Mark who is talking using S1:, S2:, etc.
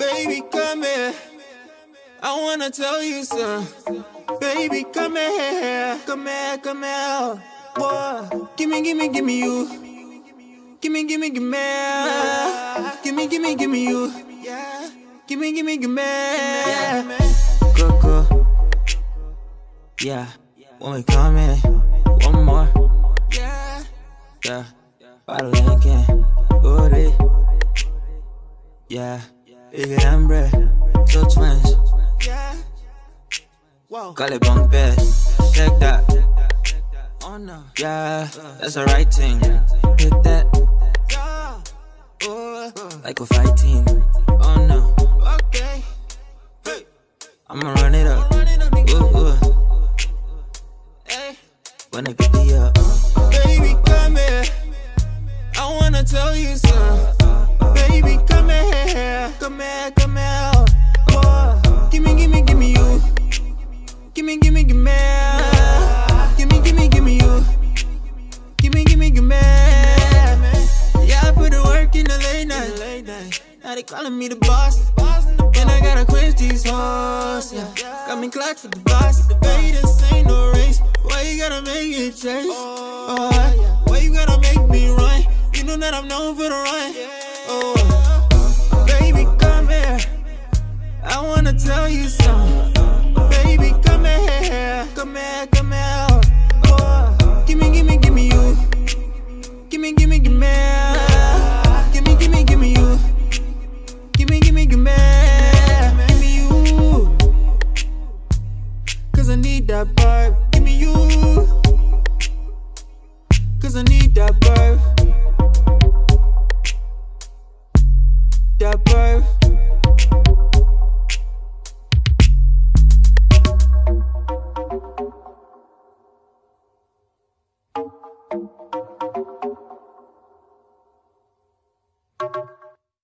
S1: Baby, come here. I wanna tell you something. Baby, come here. Come here, come here. Boy, gimme you. Gimme you. Gimme you. Gimme. Go. Yeah, when we come in, one more. Yeah, bottle again. Booty. Yeah, big hambre, two twins. Call it bunk bed, check that. Oh no, yeah, that's the right thing. Hit that, like we're fighting. Oh no, okay, I'ma run it up. When I get the baby, come here. I wanna tell you something. Baby, come here. Come here. Boy, gimme you. Gimme you. Gimme. Yeah, I put the work in the late night. Now they calling me the boss. And I gotta quench these hoes. Yeah, got me clutch for the boss. Baby, this ain't no race. Why you gotta make it change? Why you gotta make me run? You know that I'm known for the run.